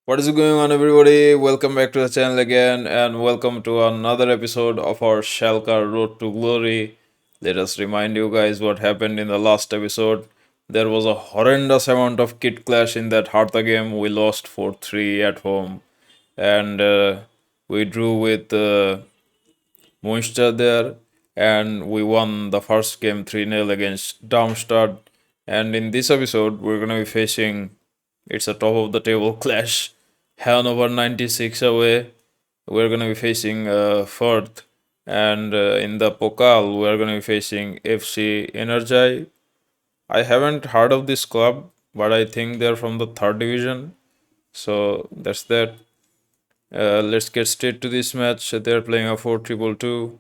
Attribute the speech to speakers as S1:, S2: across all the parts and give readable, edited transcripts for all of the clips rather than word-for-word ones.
S1: What is going on, everybody? Welcome back to the channel again, and welcome to another episode of our Schalke Road to Glory. Let us remind you guys what happened in the last episode. There was a horrendous amount of kit clash in that Hertha game. We lost 4-3 at home, and we drew with Munster there, and we won the first game 3-0 against Darmstadt. And in this episode, we're going to be facing it's a top of the table clash. Hannover 96 away. We're going to be facing Furth. And in the Pokal, we're going to be facing FC Energie. I haven't heard of this club, but I think they're from the third division. So that's that. Let's get straight to this match. They're playing a 4-2-2.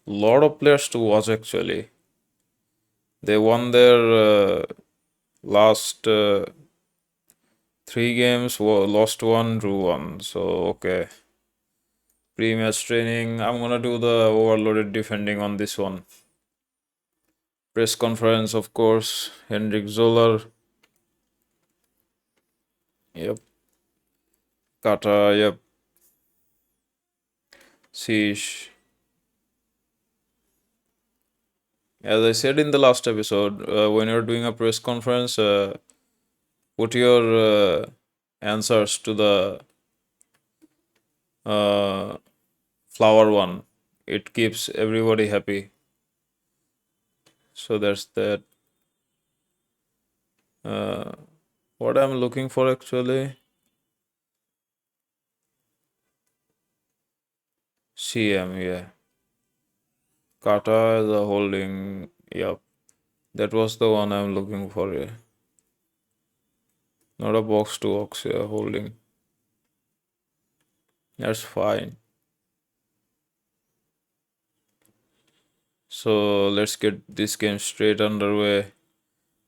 S1: Lot of players to watch actually. They won their last three games, lost one, drew one. So okay. Pre-match training. I'm gonna do the overloaded defending on this one. Press conference, of course. Henrik Zoller. Yep. Kata. Yep. Siege. As I said in the last episode, when you're doing a press conference, put your answers to the uh, flower one. It keeps everybody happy. So that's that. Uh, what I'm looking for actually. CM, yeah. Kata is a holding. Yep. That was the one I'm looking for, yeah. Not a box to box, yeah, holding. That's fine. So let's get this game straight underway.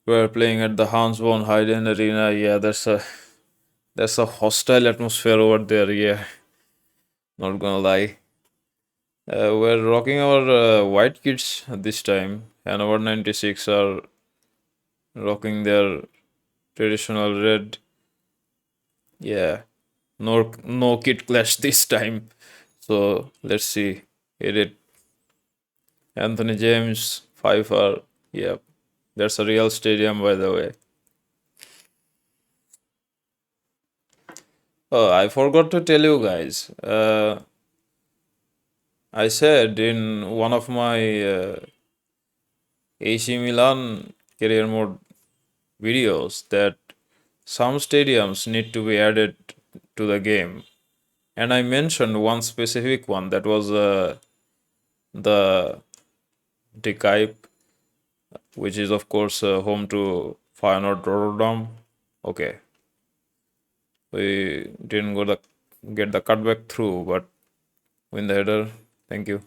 S1: We're playing at the Hans von Hayden Arena. Yeah, that's a hostile atmosphere over there, yeah. Not gonna lie. We're rocking our white kits this time. Hannover 96 are rocking their traditional red. Yeah, no kit clash this time. So let's see. Hit it. Anthony James, Pfeiffer. Yep, that's a real stadium, by the way. Oh, I forgot to tell you guys. I said in one of my AC Milan career mode videos that some stadiums need to be added to the game, and I mentioned one specific one that was the De Kuip, which is of course home to Feyenoord Rotterdam. Okay, we didn't get the cutback through, but win the header. Thank you.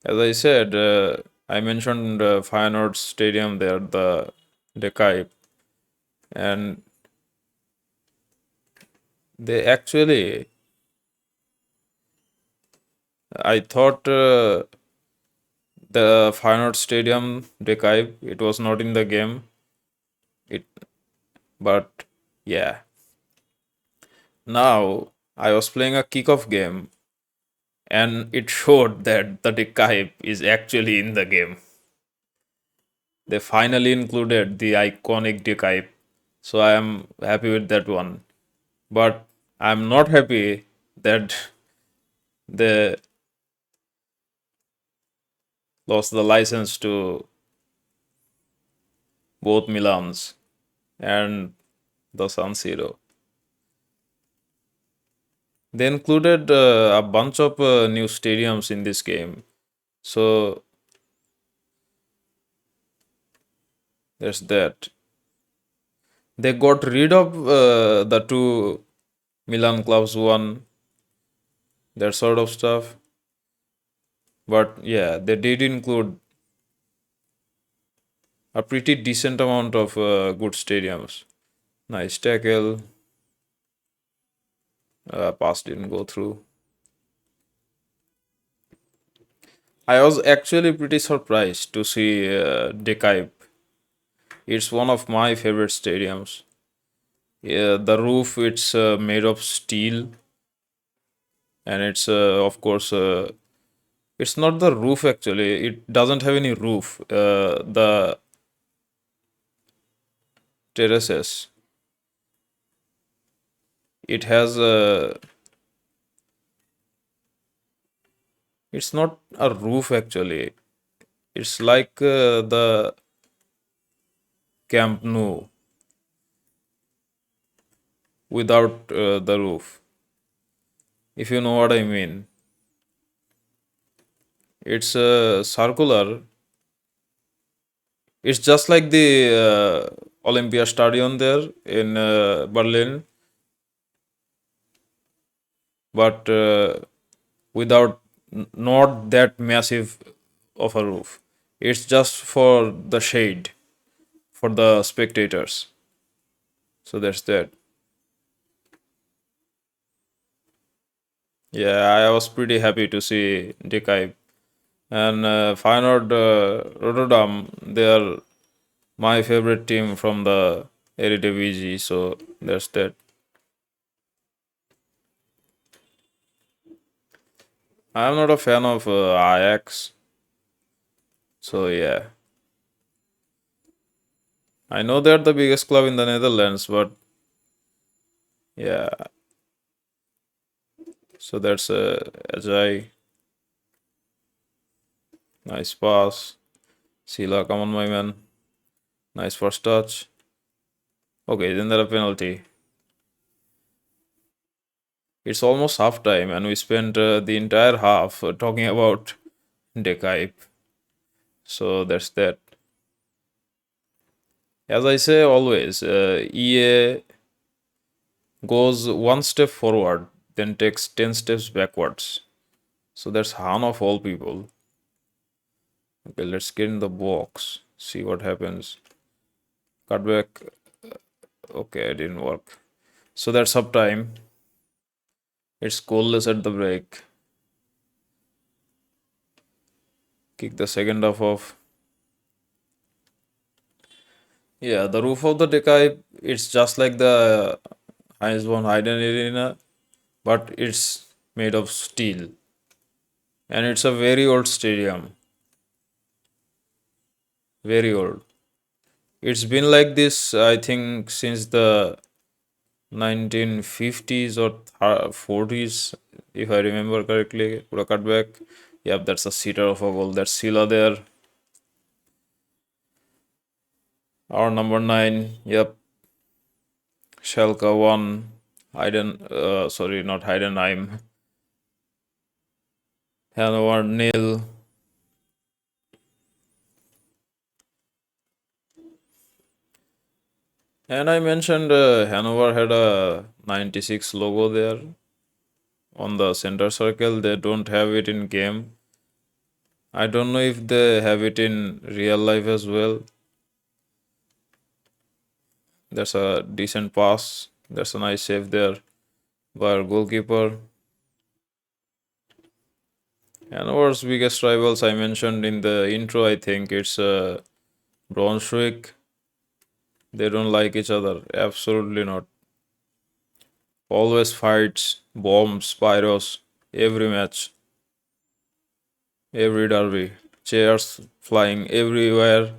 S1: As I said, I mentioned Feyenoord Stadium there, the De Kuip, and they actually, I thought the Feyenoord Stadium De Kuip, it was not in the game. It, but yeah. Now I was playing a kickoff game, and it showed that the De Kuip is actually in the game. They finally included the iconic De Kuip, so I am happy with that one. But I'm not happy that they lost the license to both Milans and the San Siro. They included a bunch of new stadiums in this game. So there's that. They got rid of the two Milan clubs one, that sort of stuff. But yeah, they did include a pretty decent amount of good stadiums. Nice tackle. Pass didn't go through. I was actually pretty surprised to see De Kuip. It's one of my favorite stadiums. The roof it's made of steel, and it's of course it's not the roof actually. It doesn't have any roof. The terraces. It has a. It's not a roof actually. It's like the Camp Nou without the roof. If you know what I mean. It's circular. It's just like the Olympia Stadion there in Berlin, but without not that massive of a roof. It's just for the shade for the spectators. So that's that. Yeah, I was pretty happy to see Dikai and Feyenoord Rotterdam. They are my favorite team from the Eredivisie. So that's that. I'm not a fan of Ajax. So yeah, I know they're the biggest club in the Netherlands, but yeah. So that's Ajay. Nice pass. Sila, come on, my man. Nice first touch. Okay, then there a penalty. It's almost half time, and we spent the entire half talking about Dekaip. So that's that. As I say always, EA goes one step forward, then takes 10 steps backwards. So that's Han of all people. Okay, let's get in the box, see what happens. Cut back. Okay, it didn't work. So that's up time. It's goalless at the break. Kick the second half off. Yeah, the roof of the Dekai, it's just like the Heinz von Heiden Arena, but it's made of steel. And it's a very old stadium. Very old. It's been like this, I think, since the 1950s or 40s, if I remember correctly. Put a cut back. Yep, that's a seater of a goal. That's Sila there. Our number 9. Yep, Schalke 1. Sorry, not Heidenheim. Hannover nil. And I mentioned Hanover had a 96 logo there on the center circle. They don't have it in game. I don't know if they have it in real life as well. That's a decent pass. That's a nice save there by our goalkeeper. Hanover's biggest rivals I mentioned in the intro, I think it's Braunschweig. They don't like each other. Absolutely not. Always fights, bombs, pyros, every match. Every derby, chairs flying everywhere.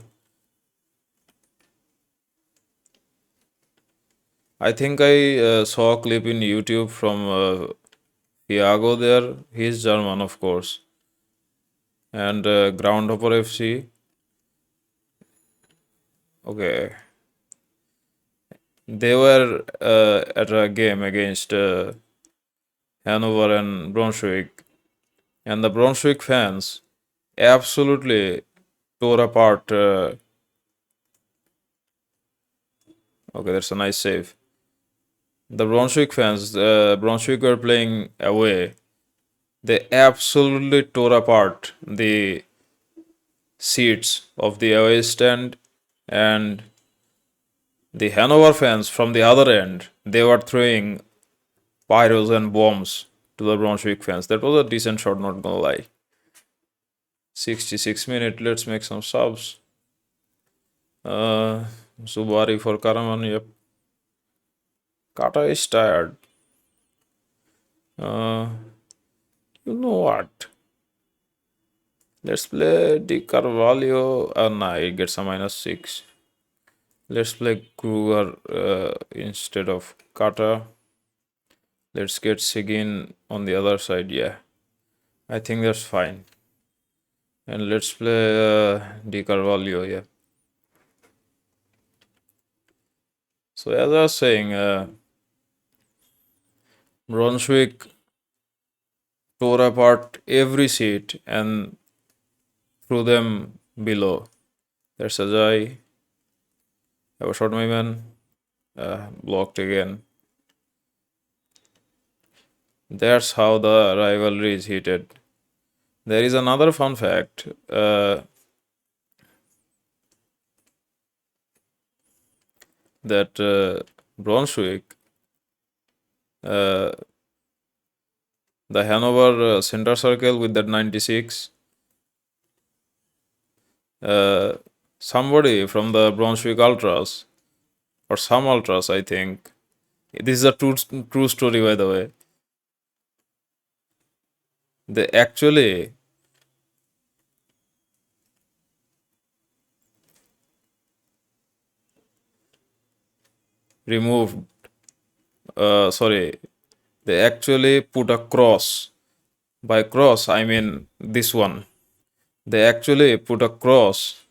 S1: I think I saw a clip in YouTube from Iago there. He's German, of course. And Groundhopper FC. Okay. They were at a game against Hannover and Braunschweig. And the Braunschweig fans absolutely tore apart. Okay, that's a nice save. The Braunschweig fans, Braunschweig were playing away. They absolutely tore apart the seats of the away stand, and the Hanover fans from the other end, they were throwing pyros and bombs to the Braunschweig fans. That was a decent shot, not gonna lie. 66 minute, let's make some subs. Uh, Zubari for Karaman, yep. Kata is tired. Uh, you know what? Let's play Di Carvalho. Nah, it gets a -6. Let's play Kruger instead of Kata. Let's get Sigin on the other side. Yeah, I think that's fine. And let's play Di Carvalho. Yeah. So as I was saying, Brunswick tore apart every seat and threw them below. There's Ajay. Have a shot, my man. Blocked again. That's how the rivalry is heated. There is another fun fact. That Brunswick, uh, the Hannover center circle with that 96, uh, somebody from the Brunswick Ultras, or some Ultras, I think. This is a true story, by the way. They actually removed, sorry, they actually put a cross. By cross, I mean this one. They actually put a cross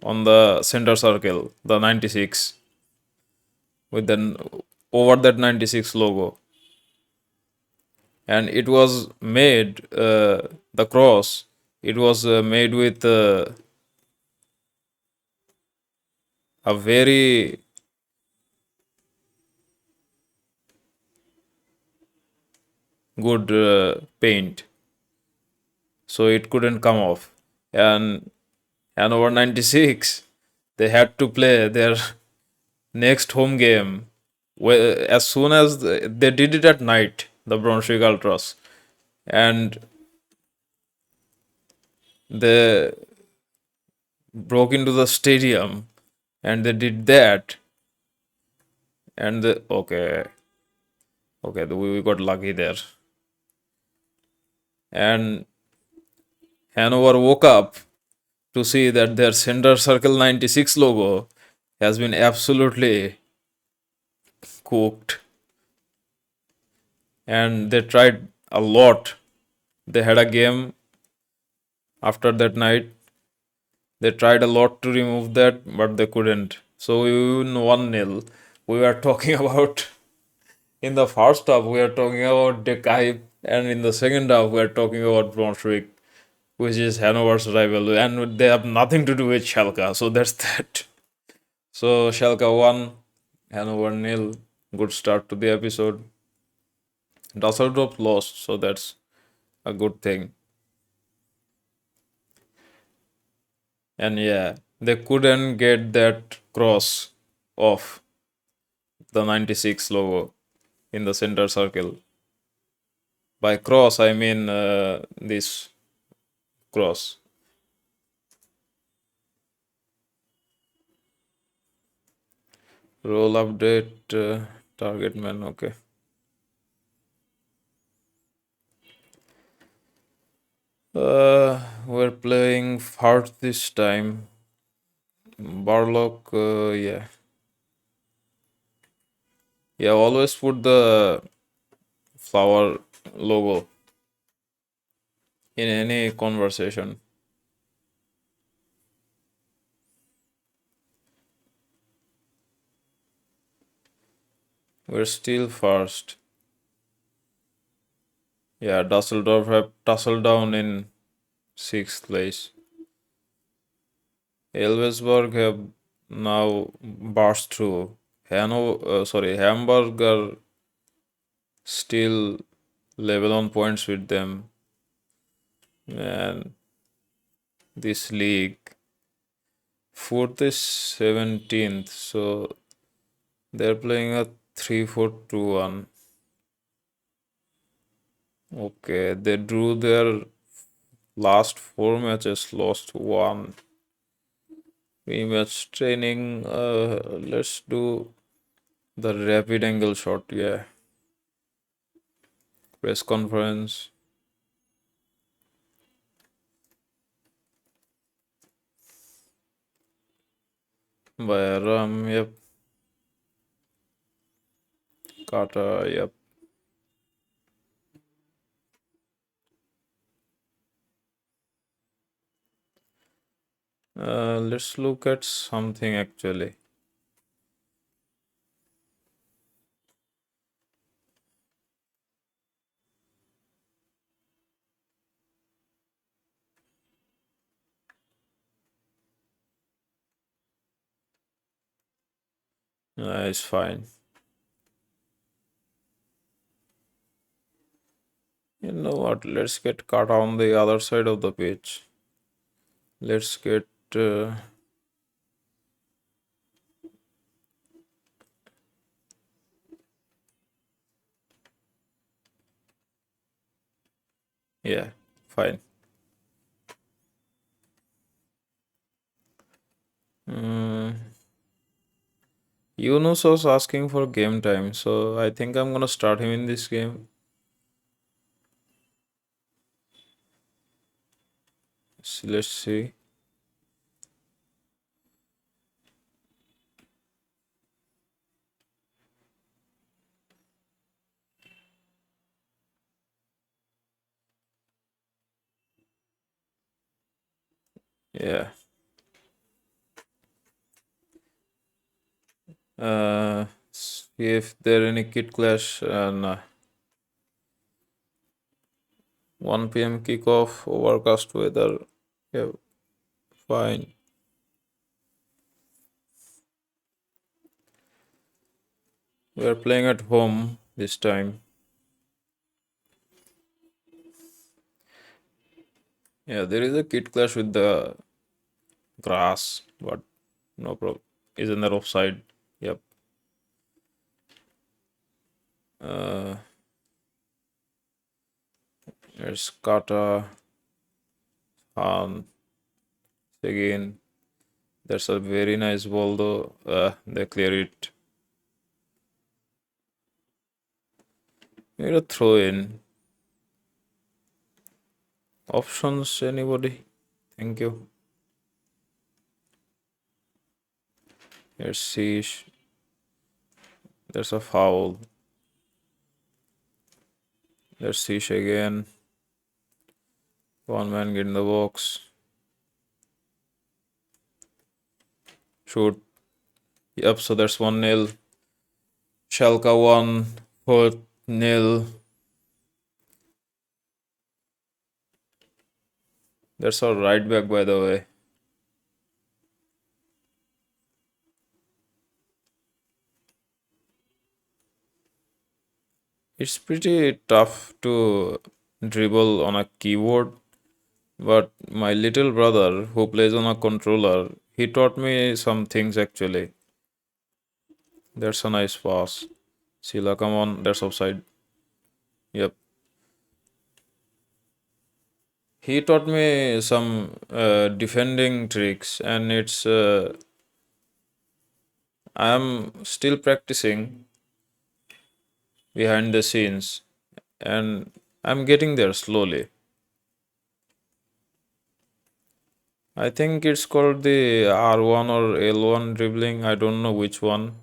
S1: on the center circle, the 96, with the over that 96 logo. And it was made, the cross, it was made with a very good paint, so it couldn't come off. And over 96, they had to play their next home game as soon as they did it at night, the Brunswick Ultras, and they broke into the stadium and they did that. And okay, we got lucky there. And Hanover woke up to see that their center circle 96 logo has been absolutely cooked. And they tried a lot. They had a game after that night. They tried a lot to remove that, but they couldn't. So we win 1-0. We were talking about, in the first half, we are talking about De Kuip, and in the second half, we are talking about Brunswick, which is Hanover's rival, and they have nothing to do with Schalke. So that's that. So Schalke won, Hanover nil. Good start to the episode. Dusseldorf lost, so that's a good thing. And yeah, they couldn't get that cross off the 96 logo in the center circle. By cross, I mean this cross. Role update, target man, okay. We're playing Furth this time. Barlock, yeah. Yeah, always put the flower logo in any conversation. We're still first. Yeah, Dusseldorf have tussled down in 6th place. Elvesberg have now burst through. Hamburg are still level on points with them. And this league, Furth is 17th, so they're playing a 3-4-2-1. Okay, they drew their last 4 matches, lost 1. Rematch training. Let's do the rapid angle shot. Yeah. Press conference. Bayram. Yep. Kata. Yep. Let's look at something actually. It's fine. You know what? Let's get Kata on the other side of the pitch. Let's get. Yeah, fine. Mm, Yunus was asking for game time, so I think I'm gonna start him in this game. Let's see. Yeah. See if there any kit clash and 1 p.m. kickoff, overcast weather. Yeah, fine. We are playing at home this time. Yeah, there is a kit clash with the grass, but no problem. Isn't that offside? Yep. Uh, there's Kata, Han, again. That's a very nice ball though. They clear it. Need a throw in. Options, anybody? Thank you. Here's Sheesh. There's a foul. There's Sheesh again. One man get in the box. Shoot. Yep, so that's 1-0. Schalke 1, Furth 0. That's our right back, by the way. It's pretty tough to dribble on a keyboard, but my little brother, who plays on a controller, he taught me some things actually. That's a nice pass. Sila, come on, that's offside. Yep. He taught me some defending tricks, and I'm still practicing behind the scenes, and I'm getting there slowly. I think it's called the R1 or L1 dribbling. I don't know which one.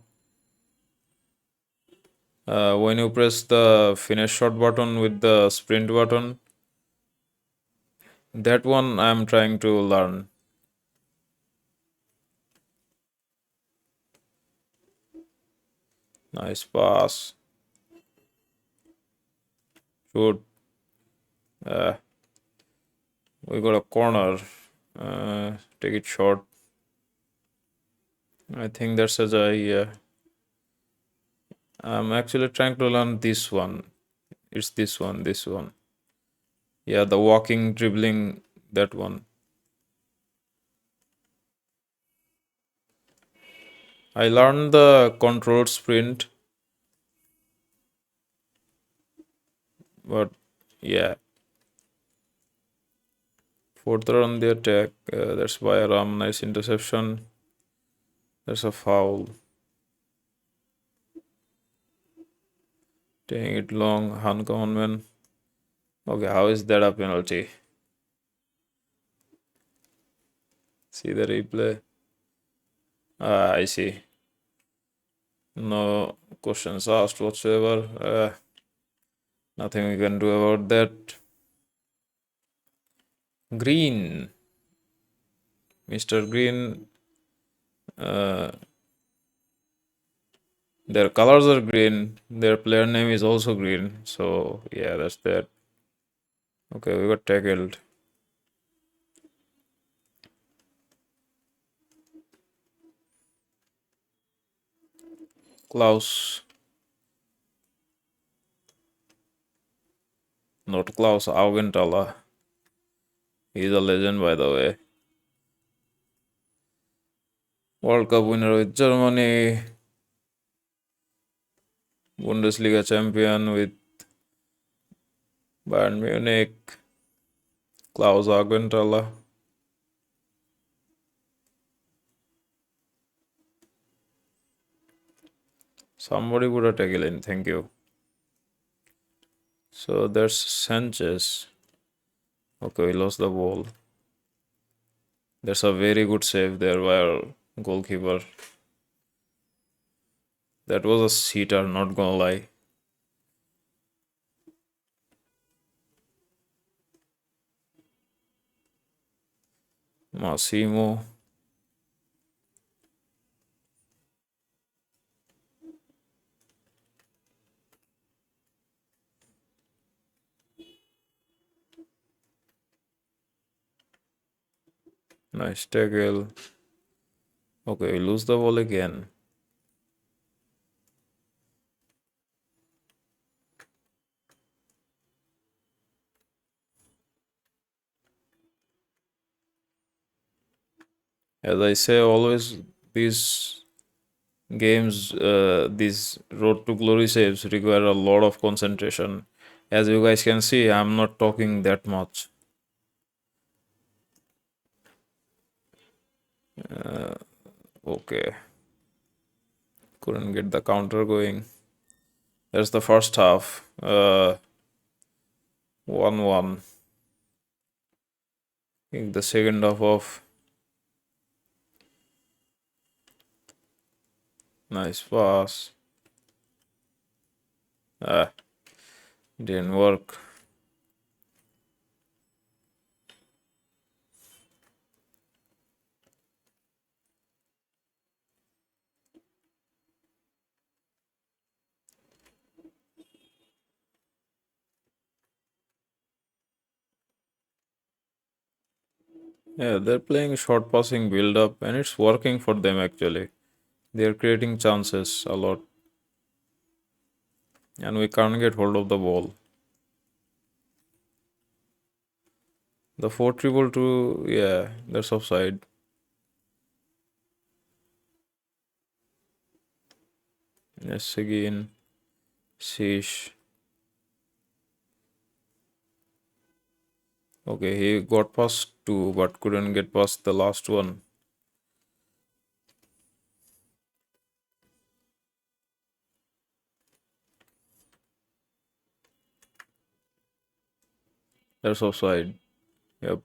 S1: When you press the finish shot button with the sprint button, that one I'm trying to learn. Nice pass. Shoot. Uh, we got a corner. Take it short. I think that's a yeah. I'm actually trying to learn this one. It's this one, this one. Yeah, the walking, dribbling, that one. I learned the controlled sprint, but yeah, fourth on the attack. That's by Ram. Nice interception. There's a foul. Taking it long. Uncommon man. Okay, how is that a penalty? See the replay. Ah, I see. No questions asked whatsoever. Nothing we can do about that. Green. Mr. Green. Uh, their colors are green. Their player name is also green. So, yeah, that's that. Okay, we got tackled. Klaus. Not Klaus Augenthaler. He's a legend, by the way. World Cup winner with Germany. Bundesliga champion with Bayern Munich. Klaus Augenthaler. Somebody put a tackle in. Thank you. So there's Sanchez. Okay, we lost the ball. There's a very good save there by our goalkeeper. That was a seater, not gonna lie. Massimo. Nice tackle. Okay, we lose the ball again. As I say, always these games, these road to glory saves require a lot of concentration. As you guys can see, I'm not talking that much. Okay, couldn't get the counter going. There's the first half. 1-1. In the second half of nice pass. Ah, didn't work. Yeah, they're playing short passing build up and it's working for them actually. They're creating chances a lot. And we can't get hold of the ball. The 4-3-2, yeah, that's offside. Yes, again. Sheesh. Okay, he got past two but couldn't get past the last one. That's offside. Yep.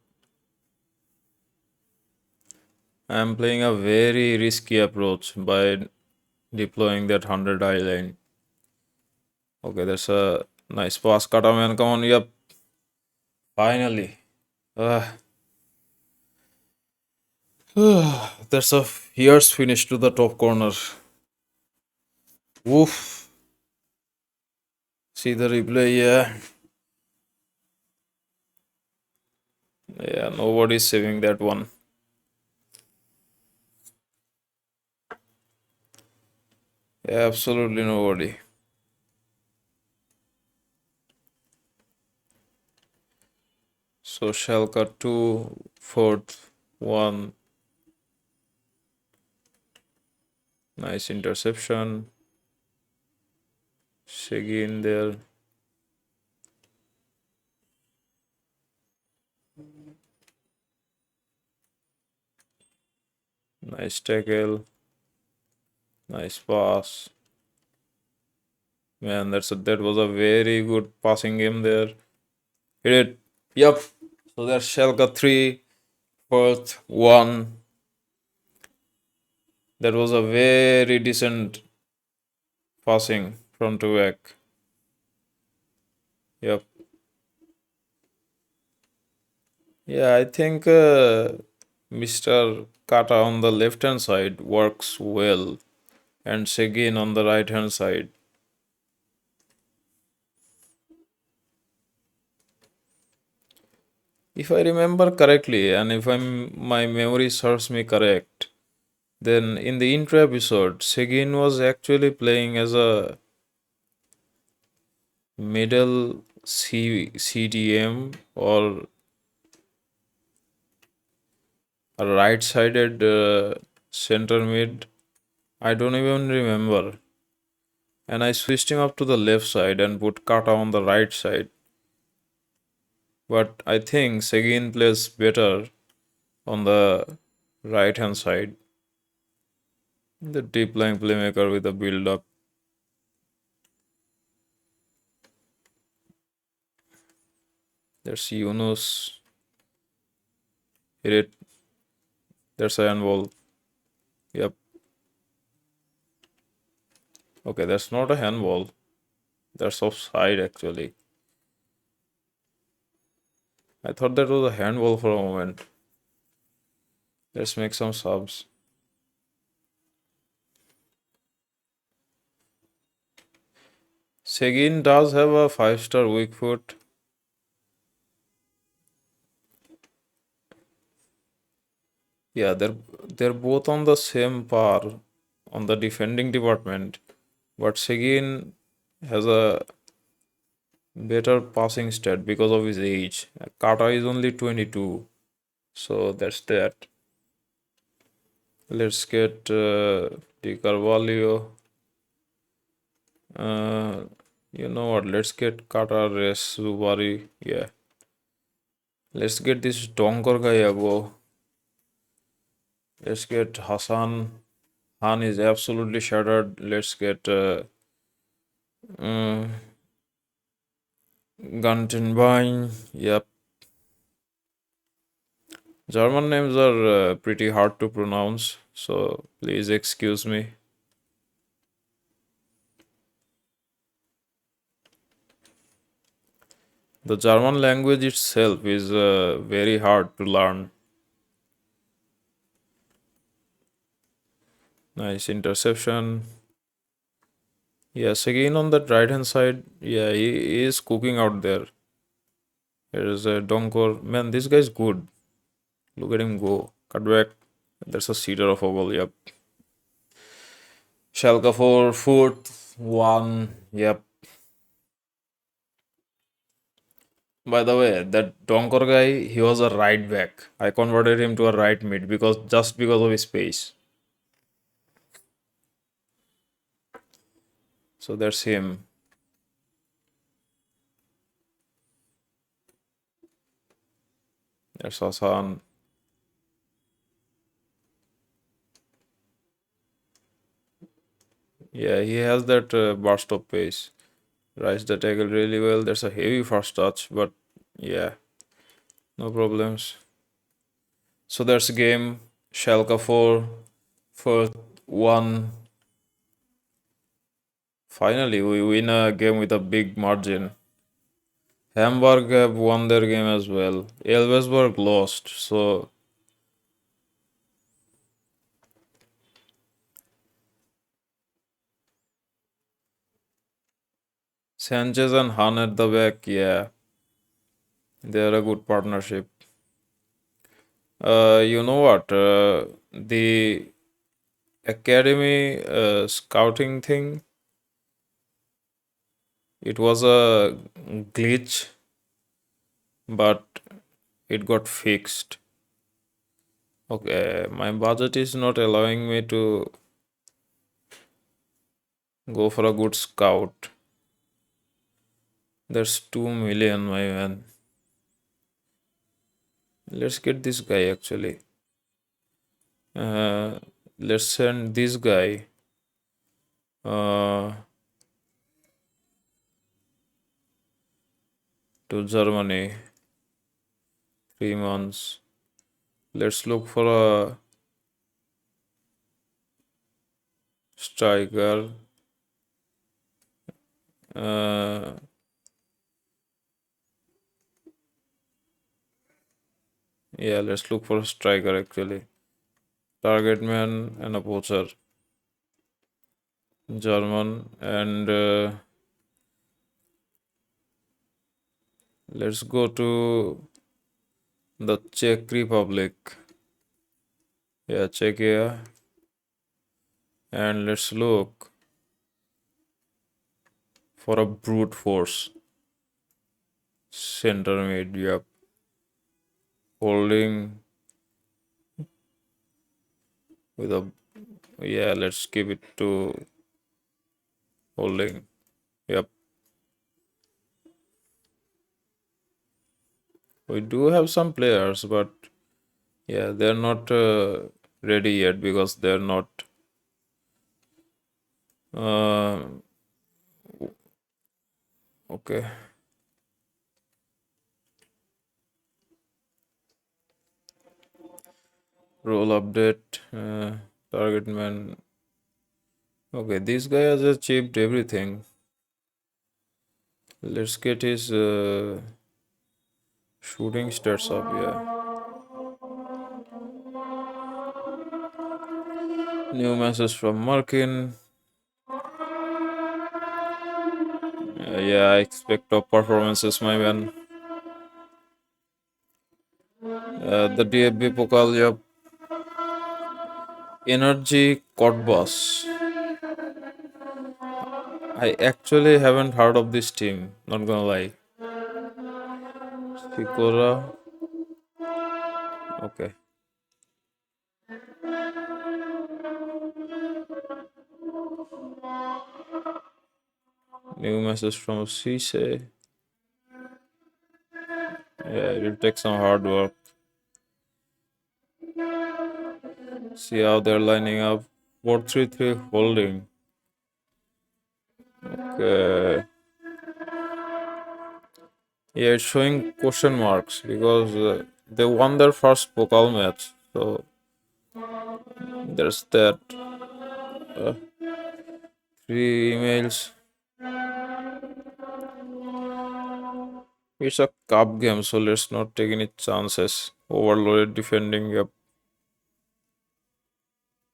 S1: I'm playing a very risky approach by deploying that 100 eye line. Okay, that's a nice pass. Kata man, come on. Yep. Finally. Uh, that's a fierce finish to the top corner. Woof. See the replay, yeah. Yeah, nobody's saving that one. Yeah, absolutely nobody. So Schalke 2, Furth 1. Nice interception. Shaggy in there. Nice tackle. Nice pass. Man, that was a very good passing game there. Hit it. Yep. So that's Schalke 3, Furth 1. That was a very decent passing from to back. Yep. Yeah, I think Mr. Kata on the left hand side works well, and Seguin on the right hand side. If I remember correctly, and if my memory serves me correct, then in the intro episode, Seguin was actually playing as a middle CDM or a right-sided center mid. I don't even remember. And I switched him up to the left side and put Kata on the right side. But I think Seguin plays better on the right hand side. The deep line playmaker with a build up. There's Yunus. Hit it. There's a handball. Yep. Okay, that's not a handball. That's offside actually. I thought that was a handball for a moment. Let's make some subs. Seguin does have a 5-star weak foot. Yeah, they're both on the same par on the defending department, but Seguin has a better passing stat because of his age. Kata is only 22, so that's that. Let's get Di Carvalho. Uh, you know what? Let's get Kata Res Zubari. Yeah. Let's get this Donkor guy ago. Let's get Hassan. Han is absolutely shattered. Let's get uh, Gantenbein. Yep. German names are pretty hard to pronounce, so please excuse me. The German language itself is very hard to learn. Nice interception. Yes, again on that right hand side, yeah, he is cooking out there. Here is a Donkor. Man, this guy's good. Look at him go. Cut back. That's a cedar of a ball. Yep. Schalke 4, Furth 1. Yep. By the way, that Donkor guy, he was a right back. I converted him to a right mid because of his pace. So that's him. That's Hassan. Yeah, he has that burst of pace. Rise the tackle really well. There's a heavy first touch, but yeah, no problems. So that's game. Schalke 4, Furth 1. Finally, we win a game with a big margin. Hamburg have won their game as well. Elversberg lost, so Sanchez and Han at the back, yeah, they're a good partnership. You know what? The academy scouting thing, it was a glitch, but it got fixed. Okay, my budget is not allowing me to go for a good scout. There's 2 million, my man. Let's get this guy actually. Uh, let's send this guy. uh, to Germany. 3 months. Let's look for a striker. Uh, yeah, let's look for a striker actually. Target man and a poacher. German and let's go to the Czech Republic. Yeah, Czechia. And let's look for a brute force. Center mid, yep. Holding with a, yeah, let's give it to holding. Yep. We do have some players, but yeah, they're not ready yet because they're not uh, okay. Role update, target man. Okay, this guy has achieved everything. Let's get his shooting stats up. Yeah, new message from Markin. Yeah, I expect top performances, my man. The DFB-Pokal, yep. Energy Cottbus. I actually haven't heard of this team, not gonna lie. Sikora, okay. New message from Cisse. Yeah, it will take some hard work. See how they're lining up. 4-3-3 holding. Okay. Yeah, it's showing question marks because they won their first Pokal match. So there's that. Uh, 3 emails. It's a cup game, so let's not take any chances. Overloaded defending. Yep.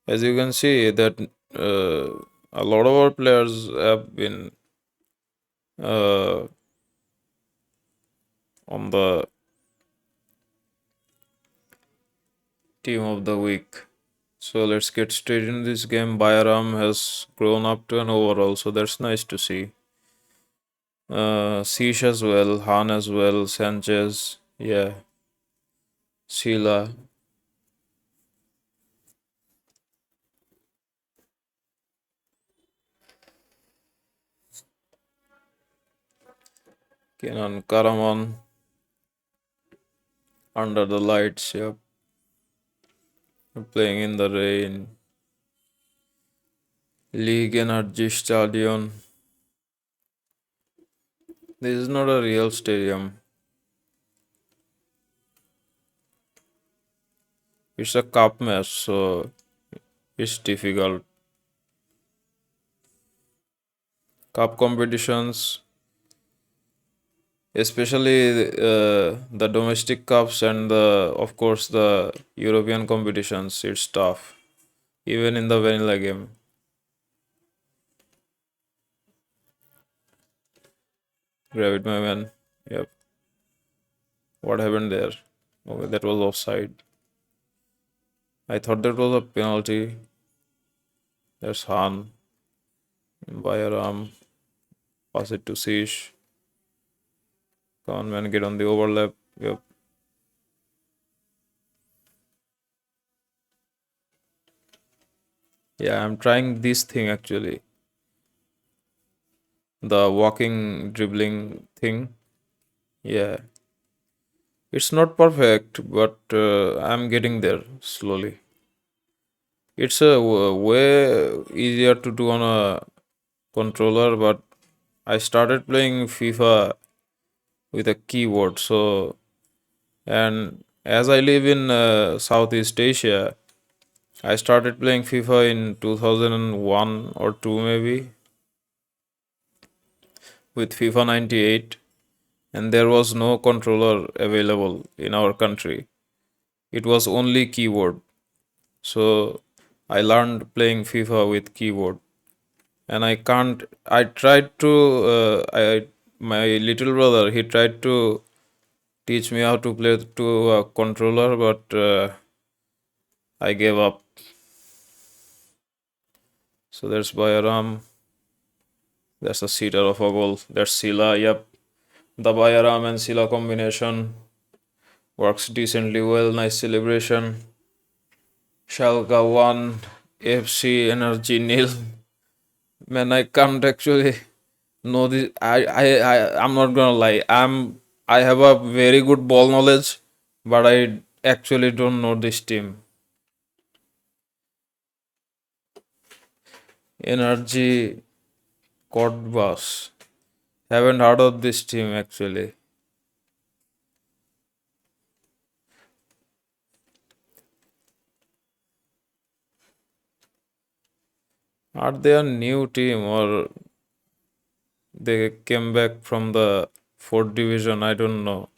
S1: As you can see, that a lot of our players have been uh, on the team of the week. So let's get straight into this game. Bayram has grown up to an overall, so that's nice to see. Sish as well, Han as well, Sanchez, yeah, Sila. Kenan Karaman under the lights, yep. Playing in the rain. League Energy Stadion. This is not a real stadium. It's a cup match, so it's difficult. Cup competitions, especially the domestic cups and of course the European competitions, it's tough. Even in the vanilla game. Grab it, my man. Yep. What happened there? Okay, that was offside. I thought that was a penalty. That's Han. Bayram. Pass it to Sish. Come on, man, get on the overlap. Yep. Yeah, I'm trying this thing actually. The walking, dribbling thing. Yeah. It's not perfect, but I'm getting there slowly. It's a way easier to do on a controller, but I started playing FIFA with a keyboard. So, and as I live in Southeast Asia, I started playing FIFA in 2001 or 2 maybe with FIFA 98, and there was no controller available in our country. It was only keyboard. So I learned playing FIFA with keyboard, and I can't. I tried to. I My little brother, he tried to teach me how to play to a controller, but I gave up. So there's Bayaram. That's a seater of a goal. That's Sila. Yep, the Bayaram and Sila combination works decently well. Nice celebration. Schalke 1, FC Energie nil. Man, I can't actually know this. I'm not gonna lie. I have a very good ball knowledge, but I actually don't know this team. Energy Codbus. Haven't heard of this team actually. Are they a new team or they came back from the fourth division? I don't know.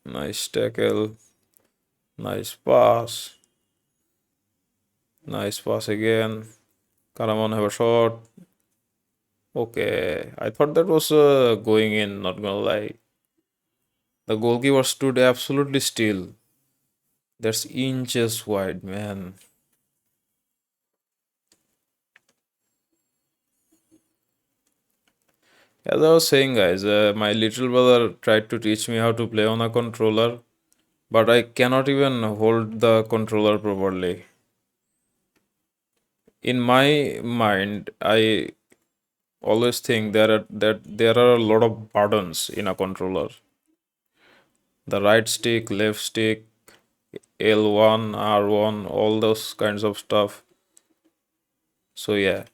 S1: Nice tackle. Nice pass. Nice pass again. Karaman have a shot. Okay, I thought that was going in, not gonna lie. The goalkeeper stood absolutely still. That's inches wide, man. As I was saying, guys, my little brother tried to teach me how to play on a controller, but I cannot even hold the controller properly. In my mind, I always think that there are a lot of buttons in a controller. The right stick, left stick, L1, R1, all those kinds of stuff. So yeah.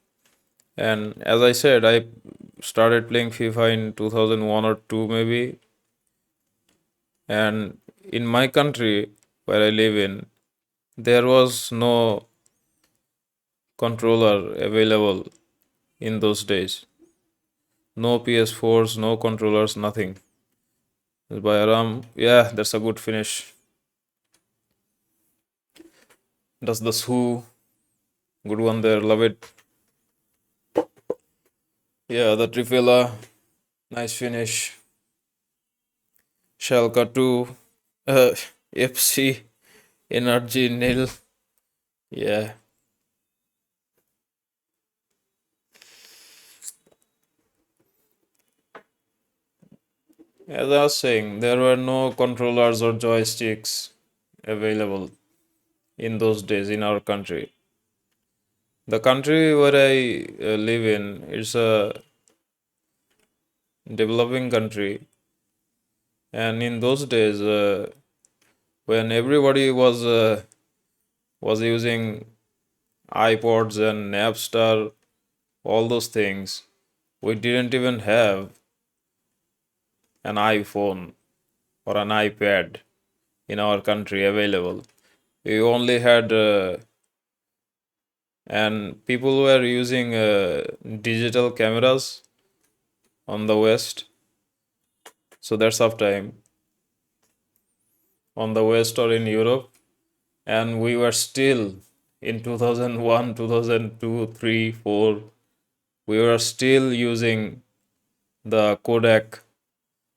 S1: And as I said, I started playing FIFA in 2001 or 2 maybe. And in my country where I live in, there was no controller available in those days. No PS4s, no controllers, nothing. By Aram, yeah, that's a good finish. That's the Su. Good one there, love it. Yeah, the Trifela, nice finish. Schalke 2, uh, FC Energy nil. Yeah, as I was saying, there were no controllers or joysticks available in those days in our country. The country where I live in is a developing country, and in those days, when everybody was using iPods and Napster, all those things, we didn't even have an iPhone or an iPad in our country available. We only had, and people were using digital cameras on the West. So that's of time on the West or in Europe. And we were still in 2001, 2002, 3, 4, we were still using the Kodak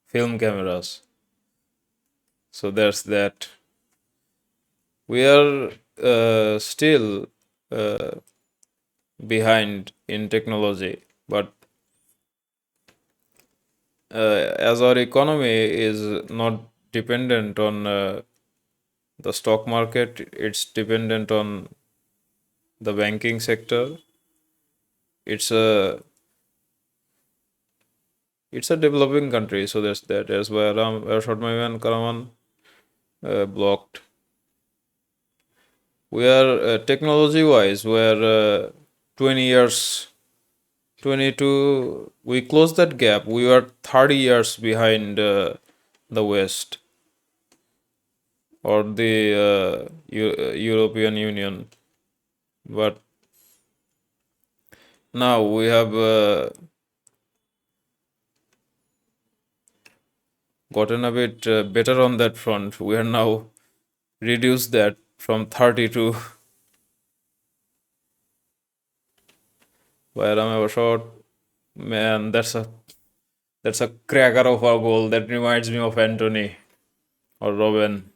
S1: film cameras. So there's that. We are still uh, behind in technology, but as our economy is not dependent on the stock market, it's dependent on the banking sector. It's a it's a developing country, so there's that. That's why Ram, shot my man Karaman blocked. We are technology wise, we're 20 years, 22, we closed that gap. We were 30 years behind the West or the European Union. But now we have gotten a bit better on that front. We are now reduced that from 30 to where am I short? Man, that's a cracker of a goal. That reminds me of Anthony or Robin.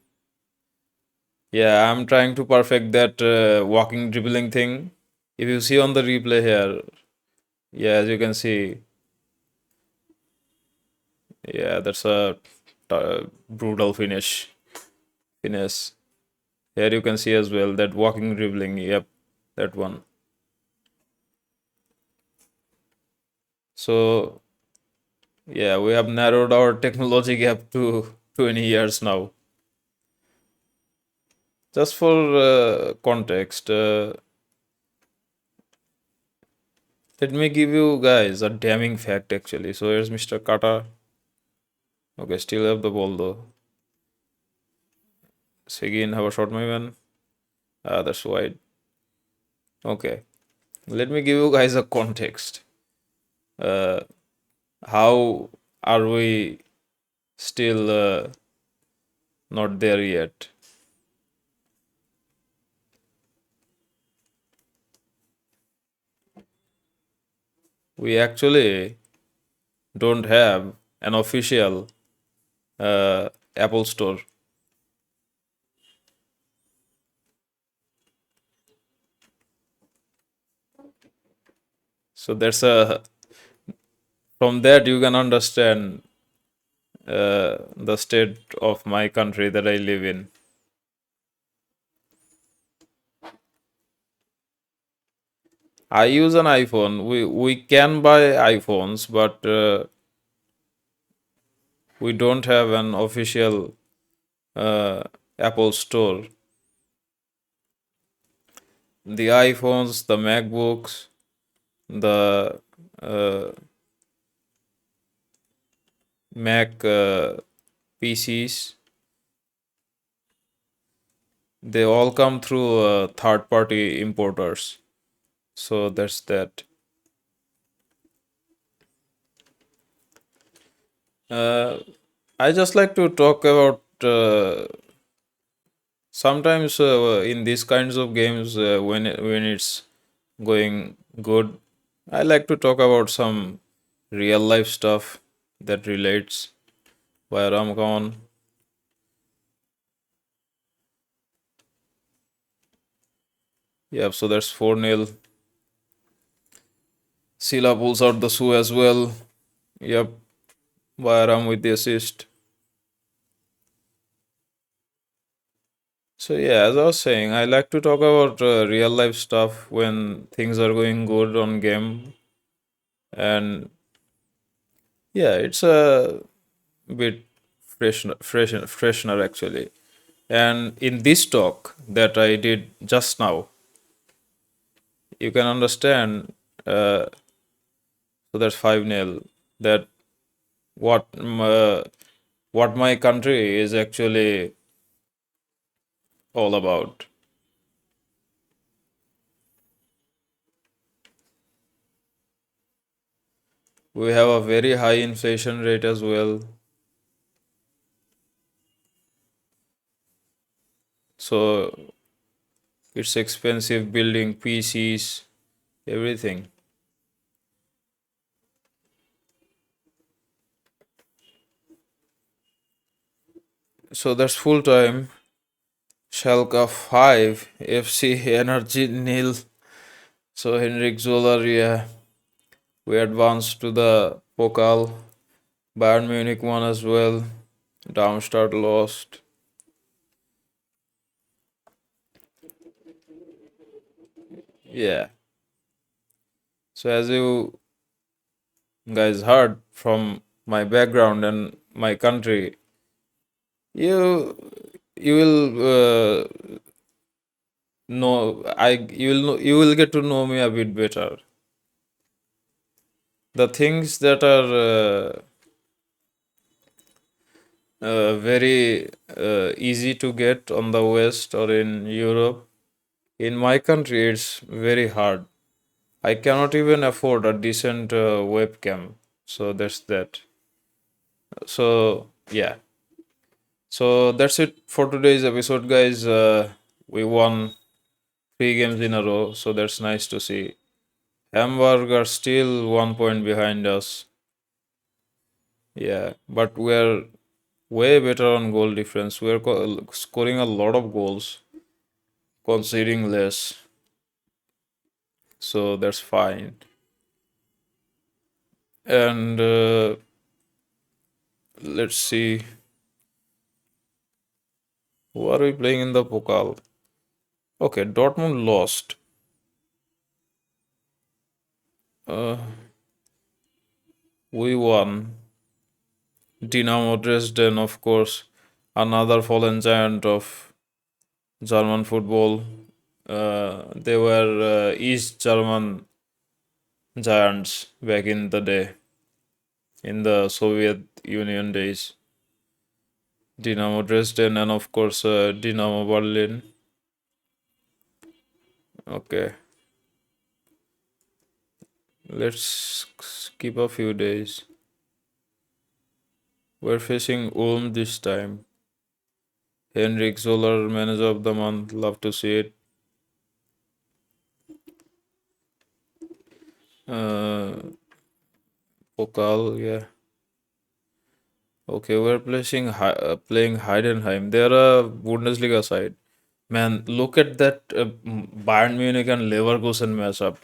S1: Yeah, I'm trying to perfect that walking dribbling thing. If you see on the replay here, yeah, as you can see, yeah, that's a brutal finish. Here you can see as well that walking dribbling. Yep, that one. So yeah, we have narrowed our technology gap to 20 years now. Just for context, let me give you guys a damning fact actually. So here's Mr. Kata. Okay, still have the ball though. Seguin have a shot, my man. Ah, that's wide. Okay, let me give you guys a context. Uh, how are we still not there yet? We actually don't have an official Apple Store. So that's a from that you can understand the state of my country that I live in. I use an iPhone. We can buy iPhones, but we don't have an official uh, Apple Store. The iPhones, the MacBooks, the Mac PCs, they all come through third party importers. So that's that. Uh, I just like to talk about sometimes in these kinds of games when it's going good. I like to talk about some real life stuff that relates. Where I'm gone. Yep, so that's 4-0. Sila pulls out the shoe as well. Yep, Bayram with the assist. So yeah, as I was saying, I like to talk about real life stuff when things are going good on game, and yeah, it's a bit freshener actually. And in this talk that I did just now, you can understand. So that's 5-0. That what what my country is actually all about. We have a very high inflation rate as well. So it's expensive building PCs, everything. So that's full time. Schalke 5, FC Energie nil. So Henrik Zoller, yeah, we advanced to the Pokal. Bayern Munich won as well. Darmstadt lost. Yeah. So as you guys heard from my background and my country, you you will No, you will get to know me a bit better. The things that are very easy to get on the West or in Europe, in my country it's very hard. I cannot even afford a decent webcam. So that's that. So yeah. So that's it for today's episode, guys. We won 3 games in a row, so that's nice to see. Hamburg are still 1 point behind us. Yeah, but we're way better on goal difference. We're scoring a lot of goals, conceding less, so that's fine. And let's see, who are we playing in the Pokal? Okay, Dortmund lost. Uh, we won. Dynamo Dresden, of course, another fallen giant of German football. They were East German giants back in the day, in the Soviet Union days. Dynamo Dresden and of course Dynamo Berlin. Okay, let's skip a few days. We're facing Ulm this time. Henrik Zoller, manager of the month. Love to see it. Uh, Pokal, yeah. Okay, we're playing Heidenheim. They're a Bundesliga side. Man, look at that Bayern Munich and Leverkusen matchup.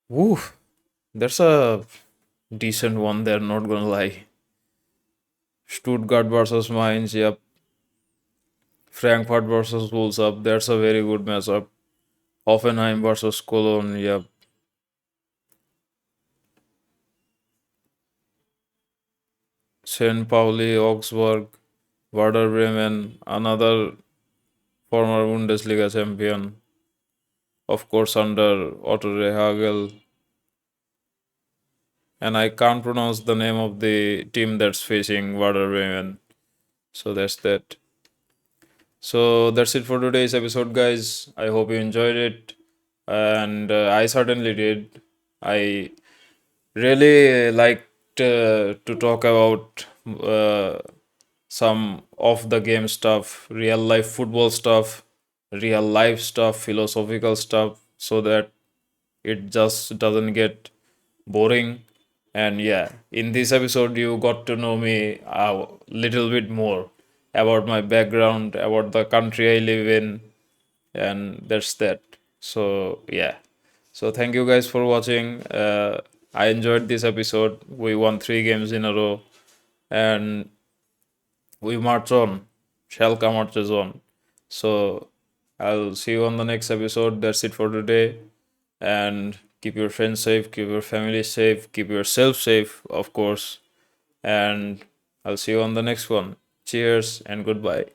S1: Woo, that's a decent one. They're not gonna lie. Stuttgart versus Mainz, yep. Frankfurt versus Wolves up. That's a very good matchup. Hoffenheim versus Cologne, yep. St. Pauli, Augsburg, Werder Bremen, another former Bundesliga champion. Of course, under Otto Rehagel. And I can't pronounce the name of the team that's facing Werder Bremen. So that's that. So that's it for today's episode, guys. I hope you enjoyed it. And I certainly did. I really liked to talk about some off the game stuff, real life football stuff, real life stuff, philosophical stuff, so that it just doesn't get boring. And yeah, in this episode, you got to know me a little bit more about my background, about the country I live in, and that's that. So yeah. So thank you guys for watching. I enjoyed this episode. We won 3 games in a row, and we march on. Schalke marches on. So I'll see you on the next episode. That's it for today. And keep your friends safe, keep your family safe, keep yourself safe, of course. And I'll see you on the next one. Cheers and goodbye.